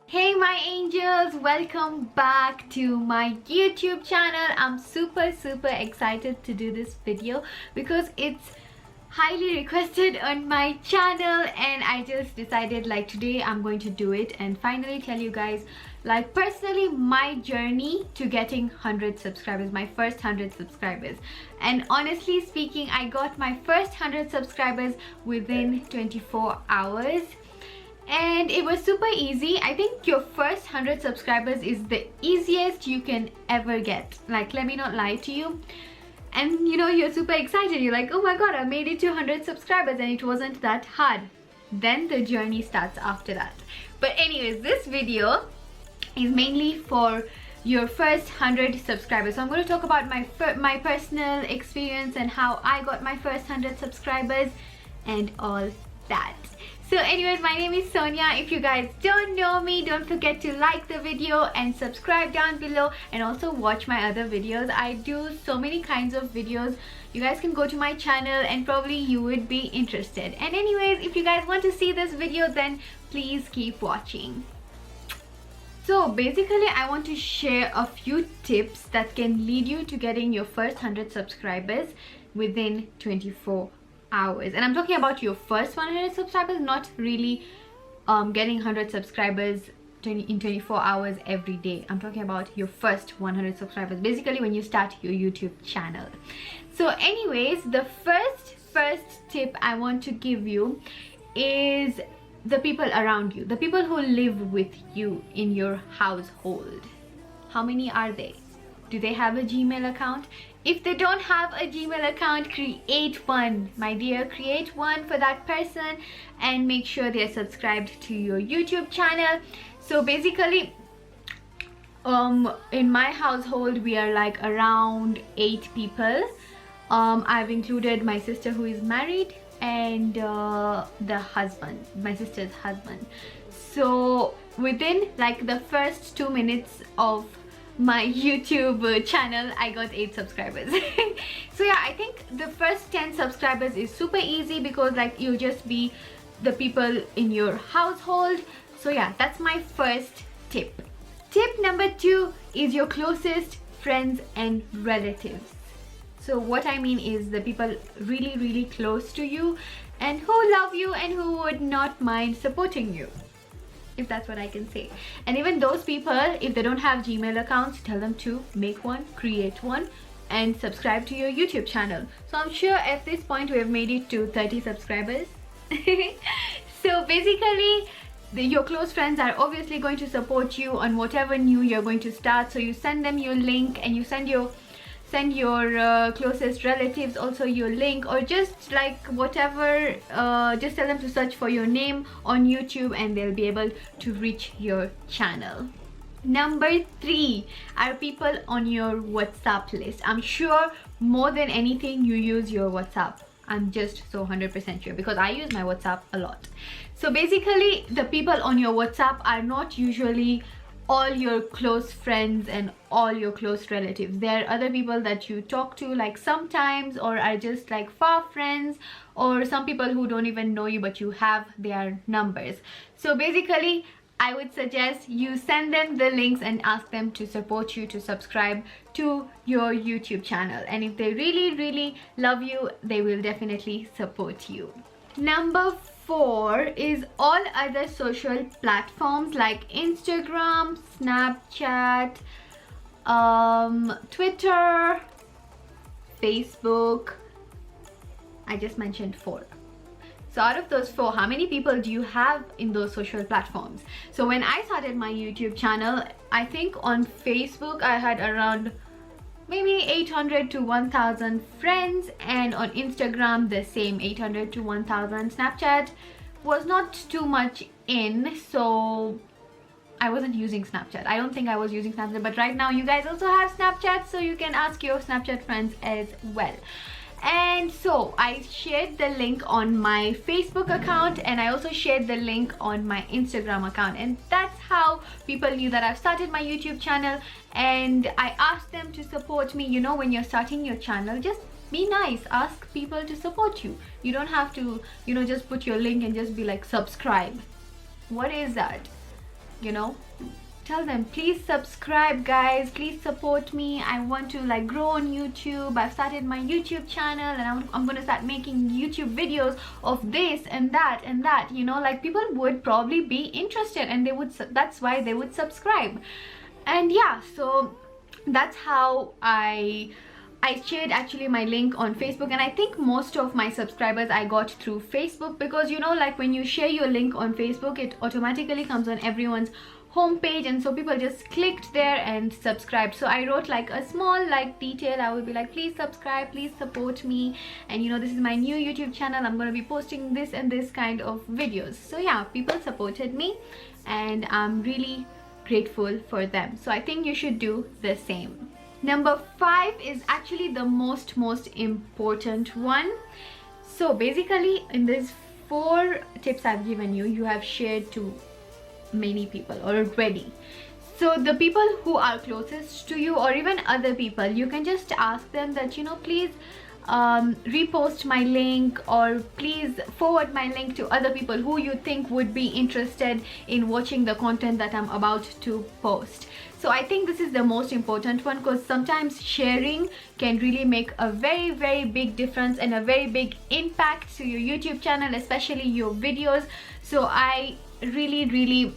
Hey my angels, welcome back to my YouTube channel. I'm super excited to do this video because it's highly requested on my channel, and I just decided like today I'm going to do it and finally tell you guys like personally my journey to getting 100 subscribers, my first 100 subscribers. And honestly speaking, I got my first 100 subscribers within 24 hours. And it was super easy. I think your first 100 subscribers is the easiest you can ever get. Like, let me not lie to you. And you know, you're super excited. You're like, oh my god, I made it to 100 subscribers and it wasn't that hard. Then the journey starts after that. But anyways, this video is mainly for your first 100 subscribers. So I'm going to talk about my personal experience and how I got my first 100 subscribers and all that. So anyways, my name is Sonia. If you guys don't know me, don't forget to like the video and subscribe down below, and also watch my other videos. I do so many kinds of videos. You guys can go to my channel and probably you would be interested. And anyways, if you guys want to see this video, then please keep watching. So basically I want to share a few tips that can lead you to getting your first 100 subscribers within 24 hours. And I'm talking about your first 100 subscribers, not really getting 100 subscribers in 24 hours every day. I'm talking about your first 100 subscribers, basically when you start your YouTube channel. So anyways, the first tip I want to give you is the people around you, the people who live with you in your household. How many are they? Do they have a Gmail account? If they don't have a Gmail account, create one, my dear. Create one for that person and make sure they're subscribed to your YouTube channel. So basically, in my household, we are like around 8 people. I've included my sister who is married and the husband, my sister's husband. So within like the first 2 minutes of my YouTube channel, I got 8 subscribers. So yeah, I think the first 10 subscribers is super easy because like you just be the people in your household. So yeah, that's my first tip. Tip number 2 is your closest friends and relatives. So what I mean is the people really close to you and who love you and who would not mind supporting you, if that's what I can say. And even those people, if they don't have Gmail accounts, tell them to make one, create one, and subscribe to your YouTube channel. So I'm sure at this point we have made it to 30 subscribers. So basically, your close friends are obviously going to support you on whatever new you're going to start. So you send them your link, and you send your closest relatives also your link, or just like whatever, just tell them to search for your name on YouTube and they'll be able to reach your channel. Number 3 are people on your WhatsApp list. I'm sure more than anything you use your WhatsApp. I'm just so 100% sure because I use my WhatsApp a lot. So basically, the people on your WhatsApp are not usually all your close friends and all your close relatives. There are other people that you talk to like sometimes, or are just like far friends, or some people who don't even know you but you have their numbers. So basically, I would suggest you send them the links and ask them to support you, to subscribe to your YouTube channel. And if they really love you, they will definitely support you. Number 4 is all other social platforms like Instagram, Snapchat, Twitter, Facebook. I just mentioned 4. So out of those 4, how many people do you have in those social platforms? So when I started my YouTube channel, I think on Facebook I had around maybe 800 to 1000 friends, and on Instagram the same, 800 to 1000. Snapchat was not too much in, so I wasn't using Snapchat. I don't think I was using Snapchat, but right now you guys also have Snapchat, so you can ask your Snapchat friends as well. And so I shared the link on my Facebook account, and I also shared the link on my Instagram account, and that's how people knew that I've started my YouTube channel. And I asked them to support me. You know, when you're starting your channel, just be nice, ask people to support you. You don't have to, you know, just put your link and just be like subscribe. What is that? you know, tell them, please subscribe guys, please support me. I want to like grow on YouTube. I've started my YouTube channel and I'm gonna start making YouTube videos of this and that and that, you know, like people would probably be interested and they would, that's why they would subscribe. And yeah, so that's how I shared actually my link on Facebook, and I think most of my subscribers I got through Facebook, because you know, like when you share your link on Facebook, it automatically comes on everyone's homepage, and so people just clicked there and subscribed. So I wrote like a small like detail. I would be like, please subscribe, please support me, and you know, this is my new YouTube channel, I'm going to be posting this and this kind of videos. So yeah, people supported me and I'm really grateful for them. So I think you should do the same. Number 5 is actually the most important one. So basically in these 4 tips I've given you, you have shared to many people already. So the people who are closest to you, or even other people, you can just ask them that, you know, please repost my link, or please forward my link to other people who you think would be interested in watching the content that I'm about to post. So I think this is the most important one, because sometimes sharing can really make a very big difference and a very big impact to your YouTube channel, especially your videos. So I really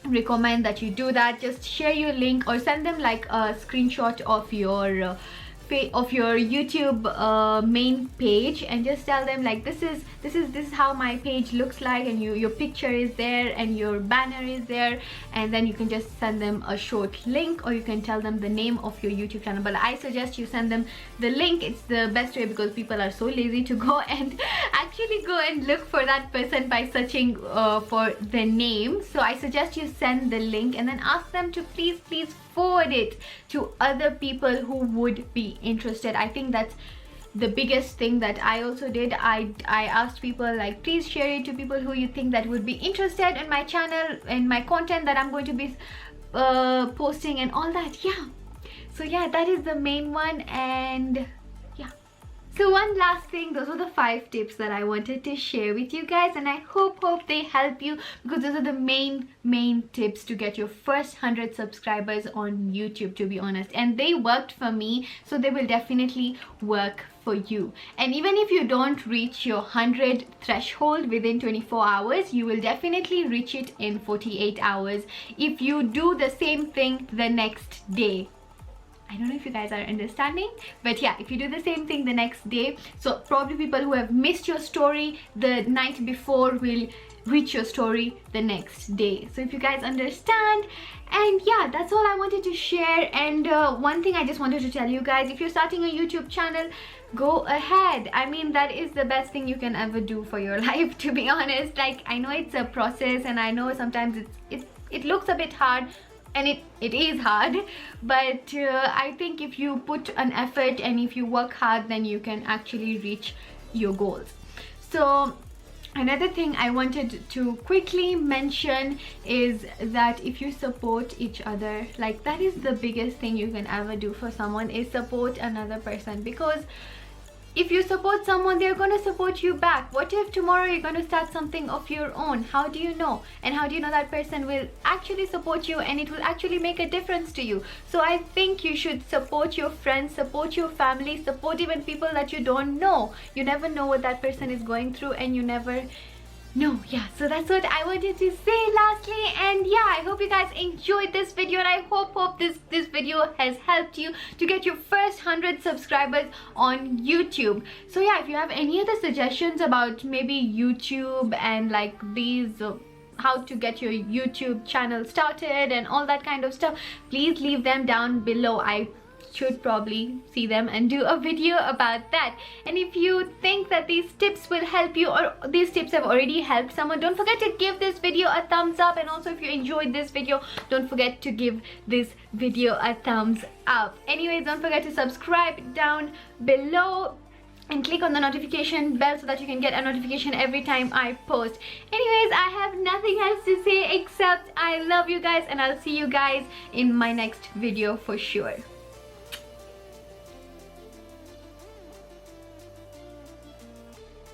recommend that you do that. Just share your link or send them like a screenshot of your YouTube main page, and just tell them like, this is how my page looks like, and your picture is there and your banner is there, and then you can just send them a short link, or you can tell them the name of your YouTube channel. But I suggest you send them the link. It's the best way, because people are so lazy to go and actually go and look for that person by searching for the name. So I suggest you send the link and then ask them to please forward it to other people who would be interested. I think that's the biggest thing that I also did. I asked people like, please share it to people who you think that would be interested in my channel and my content that I'm going to be posting and all that. Yeah, so yeah, that is the main one. And yeah, so one last thing, those are the 5 tips that I wanted to share with you guys, and I hope they help you, because those are the main tips to get your first 100 subscribers on YouTube, to be honest. And they worked for me, so they will definitely work for you. And even if you don't reach your 100 threshold within 24 hours, you will definitely reach it in 48 hours if you do the same thing the next day. I don't know if you guys are understanding, but yeah, if you do the same thing the next day, so probably people who have missed your story the night before will reach your story the next day. So if you guys understand. And yeah, that's all I wanted to share. And one thing I just wanted to tell you guys, if you're starting a YouTube channel, go ahead. I mean, that is the best thing you can ever do for your life, to be honest. Like, I know it's a process, and I know sometimes it looks a bit hard, and it is hard, but I think if you put an effort and if you work hard, then you can actually reach your goals. So another thing I wanted to quickly mention is that if you support each other, like, that is the biggest thing you can ever do for someone, is support another person. Because if you support someone, they're going to support you back. What if tomorrow you're going to start something of your own? How do you know? And how do you know that person will actually support you and it will actually make a difference to you? So I think you should support your friends, support your family, support even people that you don't know. You never know what that person is going through, and you never know. Yeah, so that's what I wanted to say lastly. And yeah, I hope you guys enjoyed this video, and I hope this video has helped you to get your first 100 subscribers on YouTube. So yeah, if you have any other suggestions about maybe YouTube and like these how to get your YouTube channel started and all that kind of stuff, please leave them down below. I should probably see them and do a video about that. And if you think that these tips will help you, or these tips have already helped someone, don't forget to give this video a thumbs up. And also, if you enjoyed this video, don't forget to give this video a thumbs up. Anyways, don't forget to subscribe down below and click on the notification bell so that you can get a notification every time I post. Anyways, I have nothing else to say except I love you guys, and I'll see you guys in my next video for sure.